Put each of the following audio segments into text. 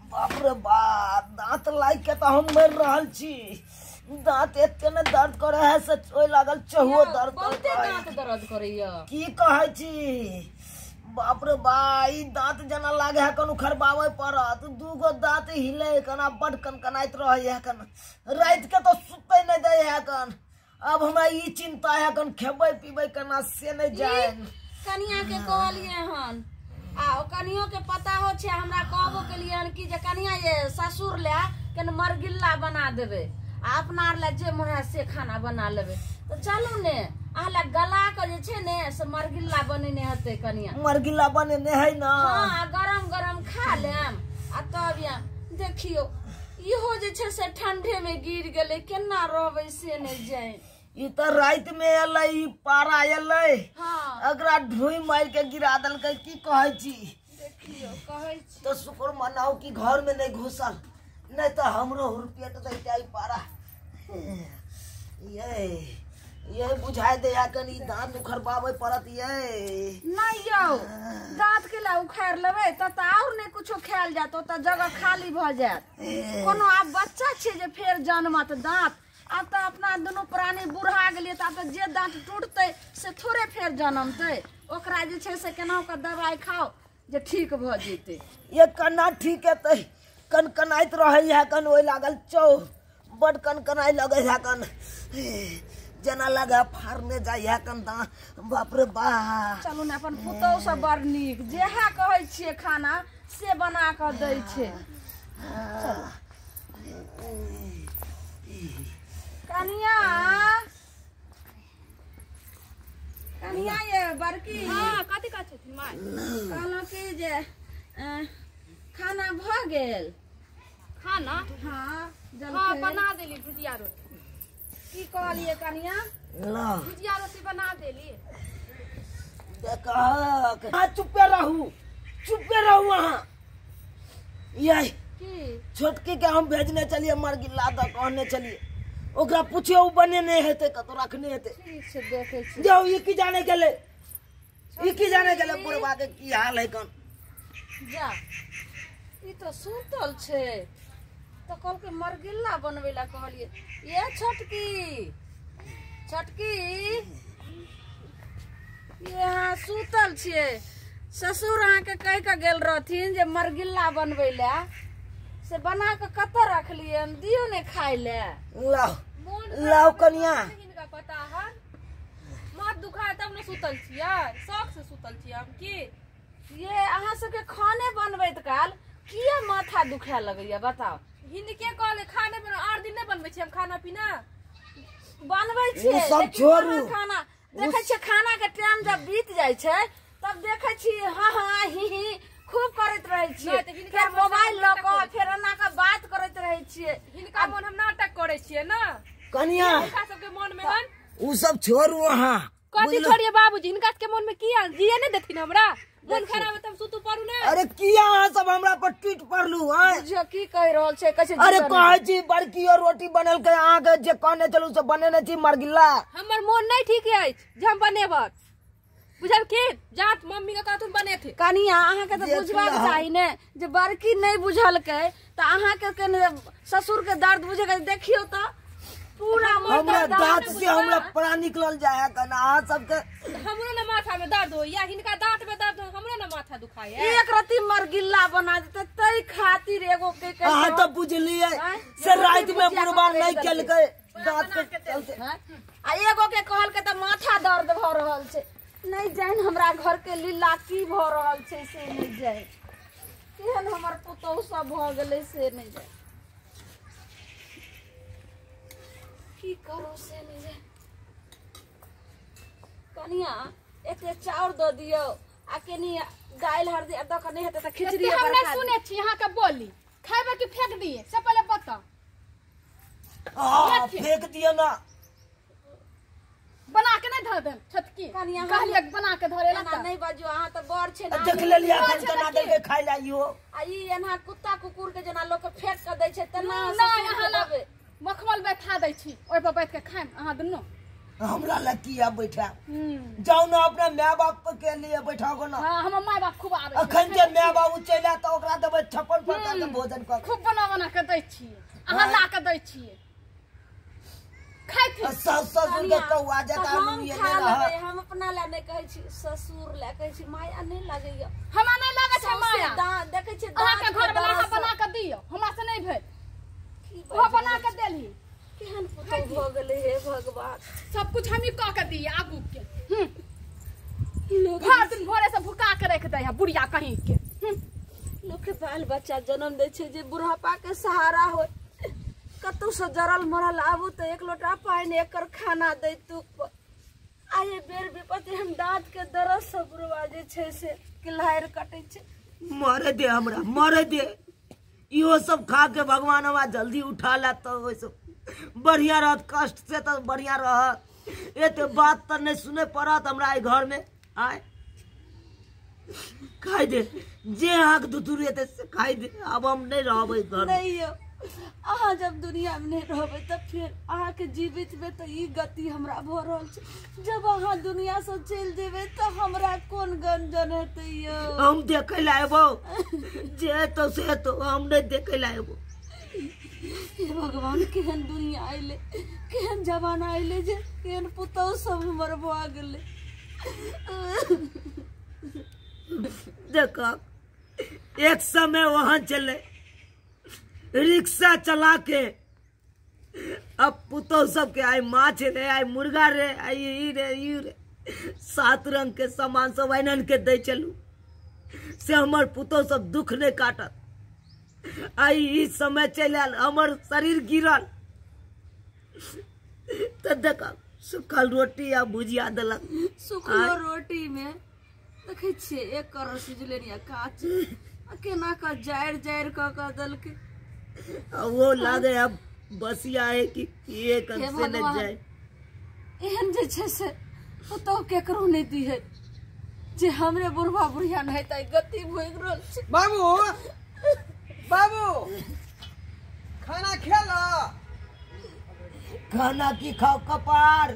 बाप रे बाप दांत लाग के तो हम मर रहल छी। दांत एते ने दर्द करे है से ओइ लागल चहुओ दर्द बहुते दांत दर्द करैया। की कहै छी बाप रे बा ई दांत जना लागे है कन उखरबावे पड़त। दूगो दांत हिले कना बड कनकनाइत रहे है कन रात के तो सुतै नहीं दे है कन। अब हमरा ई चिंता है कन खेबै पीबै कना से नहीं जाए। कनिया के कहलिए हन आ कनियो के पता हो छे हमरा कहबो के लिए हन कि जे कनिया ये ससुर ले कन मरगिल्ला बना देबे आ अपना ले जे मन है से खाना बना लेबे। तो चलू ने आला गला के जे छे ने से मरगिल्ला बनेने हते कनिया। मरगिल्ला बनेने है ना। हां गरम गरम खा लेम आ तब या देखियो इहो जे छे से ठंडे में गिर गेले केना रहबे से नहीं जाए। ई तो रात में एलै ई पारा एलै। हां अगरा ढोई मार के गिरा दलकै की कहै छी। देखियो कहै छी तो शुक्र मनाओ कि घर में नहीं घुसल नहीं तो हमरो रुपया तो दैते पारा। ये बुझाई दे कन ई दांत उखरबावे पड़त ये नहीं यो दांत के ला उखाड़ लेबे त और नहीं कुछो खायल जात त जगह खाली भ जात। कोनो आप बच्चा छे जे फेर जन्मत दांत अब तो अपना दोनों प्राणी बुढ़ा गेलिए त अब जे दांत टूटते से थोड़े फेर जन्मते ओकरा जे छे से केना के दवाई खाओ जे ठीक भ जेते। ये कन्ना ठीक है कनकनाइत रहे है कन ओइ लागल चौ बड कनकनाई लगे है कन जना लगा फाड़ने जाय है कन दा बाप रे बा। चलू ने अपन पुतौ सब बड़ नीक जेहा कहै छिए खाना से बना के दै छे। कनिया कनिया ये बड़की हां कथि कहै छथिन माय कहलो कि जे खाना भ गेल। खाना हां हां बना देली भुजिया रोटी। की कहलिए कनिया ला भुजिया रोटी बना देली। देखा हां चुपे रहू वहां। ये की छोटकी के हम भेजने चलिए मरगिल्ला द कहने चलिए ओकरा पूछियो उ बने नहीं हेते कतो रखने हेते। ठीक से देखे छी जाओ ई की जाने गेले बुढ़वा के की हाल है कन। जा ई तो सुतल छे तो कल के मरगिल्ला बनवे ला कहलिए ये छोटकी ये हाँ सुतल छे। ससुर अहाँ के कह के गेल रहथिन जे मरगिल्ला बनवे ला से बना के कत रखलिए दियो ने खाए ले। लाओ कनिया इनका पता है माथ दुखाए तब न सुतल छिए शौक से सुतल छिए हम की ये अहाँ सबके खाने बनबैत काल किया माथा दुखाए लगैया बताओ। हिनके कहले खाने बना 8 दिन नहीं बनबै छी हम खाना पीना बनबै छी सब छोड़ू खाना देखै छी खाना के टाइम जब बीत जाय छै तब देखै छी हां हां ही खूब करत रहै छी फिर मोबाइल ल क फिर एना का बात करत रहै छी। हिनका मन हम नाटक करै छिए ना कनिया हिनका सबके मन में हन उ सब छोड़ू वहां कथि छोड़िए बाबूजी हिनका के मन में किया जिए नहीं देथिन हमरा मन खराब है तब सुतू पड़ू ना। अरे किया सब हमरा पर टूट पड़लू हैं बुझियो की कह रहल छै कैसे। अरे कहै छी बड़की और रोटी बनल के आहाँ के जे कहने चलू से बनेने छी मरगिल्ला। हमर मन नहीं ठीक है जे हम बनेबक बुझल की जात मम्मी के कहथुन बने थे कनिया अहाँ के तो बुझबाक चाही ने जे बड़की नहीं बुझल के त अहाँ के ससुर के दर्द बुझे के देखियो त पूरा हमरा दांत से हमरा प्राण निकलल जाय है कना अहाँ सब के हमरो न माथा में दर्द हो या हिनका दांत में दर्द हो हमरो न माथा दुखाय है। एक रति मरगिल्ला बना देते तई खातिर एगो के अहाँ तो बुझलिए से रात में बुढ़वा नहीं केल के दांत के चलते आ एगो के कहल के त माथा दर्द भ रहल छै नहीं जान हमरा घर के लीला की भ रहल छै से नहीं जाए केहन हमर पुतौ सब भ गेलै से नहीं जाए की करो से नहीं जाए। कनिया एते चाउर द दियो आ केनी दाल हरदी अदा के नहीं हेते त खिचड़ी हमरा सुने छी यहां के बोली खाइबे कि फेंक दिए से पहले बता। फेंक दियो ना बना के नहीं धर दे छटकी कनिया कहलिए बना के धरे ला नहीं बाजू अहाँ त बड़ छे ना देख ले लिया खाना दे के खाइ लाइयो आ ई एना कुत्ता कुकुर के जना लोग के फेंक के दै छै तना नहीं अहाँ ला मखमल बैठा दै छी ओइ पर बैठ के खाएम अहाँ दुनु हमरा लकिया बैठा जाओ ना अपने माय बाप के लिए बैठाओ ना। हां हमर माय बाप खूब आवे अखन जे माय बाप चला त ओकरा देबे 56 प्रकार के भोजन कर खूब बना के दै छियै अहाँ ला के दै छियै खाइ सास ससुर के कौआ जका हम ये खा ले लेबै हम अपना ला नहीं कहै छी ससुर ला कहै छी माया नहीं लागैया हमरा नहीं लागे छै माया देखै छी अहाँ के घर वाला अहाँ बना के दियौ हमरा से नहीं भेल वो बना के देली केहन पुतौ भ गेलै हे भगवान सब कुछ हम ही क के दिए आगू के भर दिन भोरे से भुका के रख दे है बुढ़िया कहीं के लोग के बाल बच्चा जन्म दे छै जे बुढ़ापा के सहारा हो कतौ से जरल मरल आबू तो एक लोटा पानी एकर खाना दे तू आये बेर विपत्ति हम दांत के दर्द से बुढ़वा जे छै से किलहार कटे छै मरे दे हमरा मरे दे इहो सब खा के भगवान हवा जल्दी उठा ला तो ओइ सब बढ़िया रहत कष्ट से तो बढ़िया रहत एते बात तो नहीं सुने पड़त हमरा ए घर में आय खाई दे जे आँख दुतुर एते से खाई दे अब हम नहीं रहबै घर में नहीं हो अहाँ जब दुनिया में नहीं रहबै तब फिर अहाँ के जीवित में तो ई गति हमरा भ रहल छै जब अहाँ दुनिया से चल जेबै तो हमरा कोन गंजन हेतै यो हम देखे ला एबो जे तो से तो हम नहीं देखे ला एबो भगवान केहन दुनिया आइले केहन जमाना आइले जे केहन पुतौ सब हमर भ गेलै देखो एक समय वहां चले रिक्शा चला के अब पुतौ सब के आई माछ रे आई मुर्गा रे आई ई रे 7 रंग के सामान सब आइनन के दे चलू से हमर पुतौ सब दुख नहीं काटत आई ई समय चल आल हमर शरीर गिरल तो देखा सुखल रोटी या भुजिया दलक सुखलो रोटी में देखे छियै एक कर सिझलेनिया काच केना का जायर जायर क दलके वो लागे अब बसिया है कि ये कब से न जाए एहन जे छै से पुतौ केकरो नहीं दी है जे हमरे बुढ़वा बुढ़िया नहीं त गति भोग रहल छै बाबू बाबू खाना खेला खाना की खाओ कपार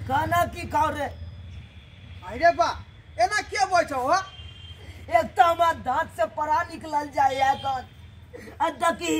खाना की खाओ रे अरे बा एना के बैठो हो एक तो हमार दांत से परा निकलल जाए है कन अदकी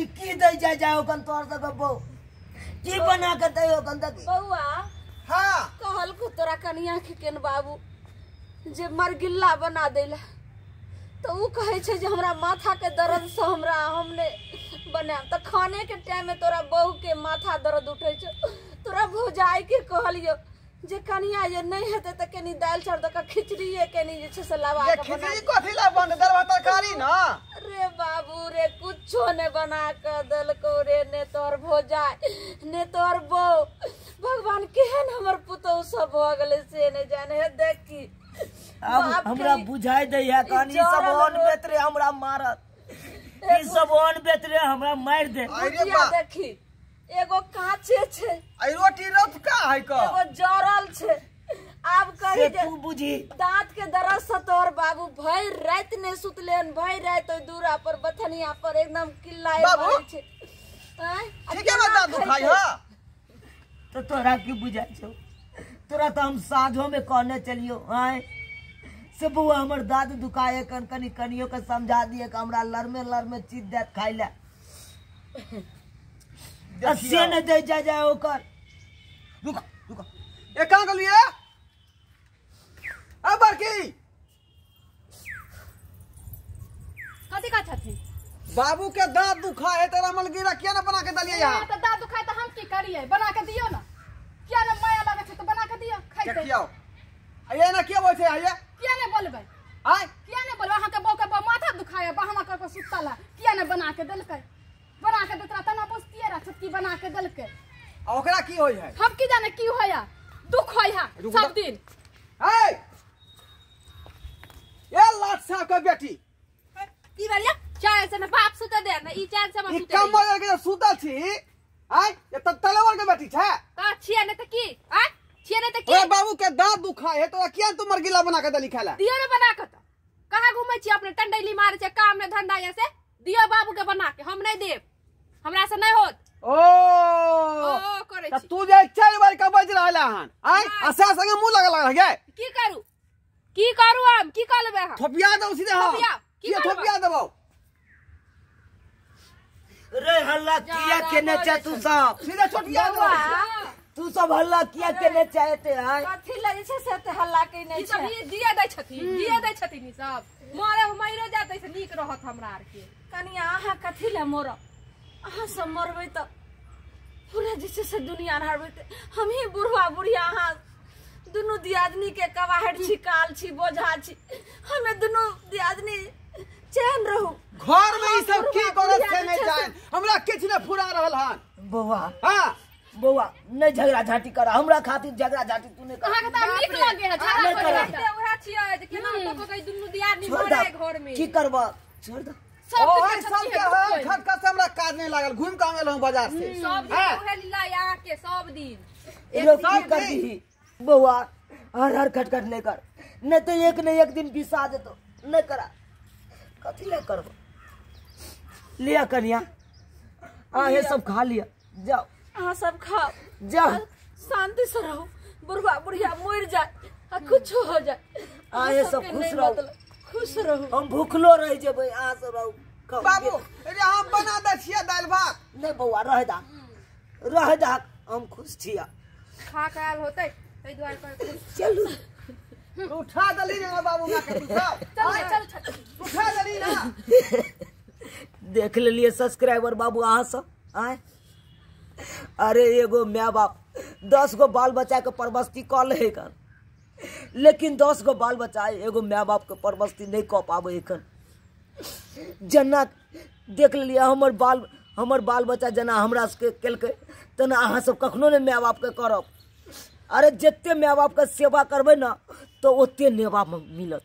ई की दे जाए ओकन तोर तक बो की बना के दे ओकन दकी बौआ हां कहल को तोरा कनिया के केन बाबू जे मरगिल्ला बना देला तो ऊ कहे छै जे हमरा माथा के दर्द से हमरा हमने बनाम त खाने के टाइम में तोरा बहू के माथा दर्द उठे छै तोरा भौजाई के कहलियो जे कनिया ये नहीं हेते त केनी दाल चाउर द के खिचड़ी केनी जे छै से लवा ये के बना खिचड़ी कथि ला बन दरवा तरकारी ना रे बाबू रे कुछो ने बना के दलको रे ने तोर भौजाई ने तोर बहू भगवान केहन हमर पुतौ सब भ गेले से ने जाने है देखी अब हमरा बुझाई दे है कनी सब ओन बेतरे हमरा मारत ई सब ओन बेतरे हमरा मार दे अरे बा देखी एगो कांचे छै आई रोटी रत का है का एगो जरल छै आब कही से जे तू बुझी दांत के दर्द से तोर बाबू भर रात ने सुतलेन भर रात ओइ दूरा पर बथनिया पर एकदम किल्लाए बाबू? मारे छै ठीक है बता दुखाई हा तो तोरा की बुझाई छौ तोरा तो हम साँझों में कहने चलियो आए से बुआ हमर दाद दुखाए कन कनी कनियो के समझा दिए कि हमरा लर में चीज दे खाई ले से न दे जाए ओकर रुका रुका ए कहां गलिए अब बरकी कथी का छथि बाबू के दांत दुखा है तेरा मलगीरा किया ना बना के दलिए यहां त दांत दुखाय त हम की करिए बना के दियो ना किया ने माया लागे छै त बना के दियो क्या खाइते किया आये ना क्या बोलते आये किया ने बोलबै आय किया ने बोलबै अहाँ के बौ के माथा दुखाय बहाना कर के सुतला किया ने बना के देलकै बना के देतरा तना बुझतिए रा छटकी बना के देलकै आ ओकरा की होय है हम की जाने की होया दुख होया सब दिन ए ये लाट साहब का बेटी की बलिया चाय से न बाप सुते दे न ई चाय से ई सुते कम बजे के सुतल छी आय ये त तलेवर के बेटी छै का छिए ने त की आ छिए ने त की ओए बाबू के दांत दुखा है तो किया तू मरगिला बना के दली खाला दियो ने बना के त कहां घुमै छी अपने टंडैली मारे छै काम ने धंधा या से दियो बाबू के बना के हम नहीं देब हमरा से नहीं होत ओ करे त छी तू जे 4 बार का बज रहला हन आय असा संगे मुंह लगा गे की करू हम की कर लेबे हम थोपिया दो सीधे हां थोपिया? की की करबो? थोपिया देबो रे हल्ला किया केने चा तू सब सीधा छोटिया बउआ तू सब हल्ला किया केने चाहते है कथी लगे छे से ते हल्ला के ई नहीं सब छे ई दिए दै छथिन ई सब मरे जाते से नीक रहत हमरा आर के कनिया आहा कथी ले मोर आहा सब मरबै त पूरा जैसे से दुनिया हरबै हम ही बुढ़वा बुढ़िया आहा दुनू दियादनी के कवाहट छी काल छी बोझा छी हमें दुनू दियादनी चैन रहू घर में ई सब की करत से नहीं जाए हमरा किछ न फुरा रहल हन बउआ हां बउआ नहीं झगड़ा झाटी कर हमरा खातिर झगड़ा झाटी तू नहीं कर अहाँ के त नीक लागे है झगड़ा नहीं करे करब। ते उहे छियै जे केना तो कोई दुनु दियादनी छोड़ मरे दे घर में की करबा छोड़ दे सब ओए के सब के है खटखट से हमरा काज नहीं लागल घूम के आवेल हूं बाजार से सब दिन हाँ। उहे लीला यहाँ के सब दिन एक सब की कर नहीं। दी बउआ हर खटखट नहीं कर नहीं तो एक न एक दिन बिसा दे तो नहीं करा कथी ले करबो लिया कनिया ये सब खा लिया जाओ आहा सब खाओ जाओ शांति से रहो बुढ़वा बुढ़िया मर जाए आ कुछ हो जाए ये सब सबके खुश नहीं रहो मतलब, खुश रहो हम भूखलो रह जेबै आ सब रहो खाओ। बाबू रे हम बना दै छियै दाल भात नहीं बउआ रह दा हम खुश छिया खा के आयल होते तै द्वार पर चलू उठा दली ना बाबू ना के तू सब चल उठा दली ना देख लेलिए सब्सक्राइबर बाबू अहाँ सब आए अरे एगो माय बाप 10 गो बाल बच्चा के परवस्ती क ले हन लेकिन 10 गो बाल बच्चा एगो माय बाप के परवस्ती नहीं क पावे हन जना देख लेलिए हमर बाल बच्चा जना हमरा सबके केलकै तना अहाँ सब कखनो नहीं माय बाप के करब अरे जते माय बाप के सेवा करबै ना तो ओते नेवा मिलत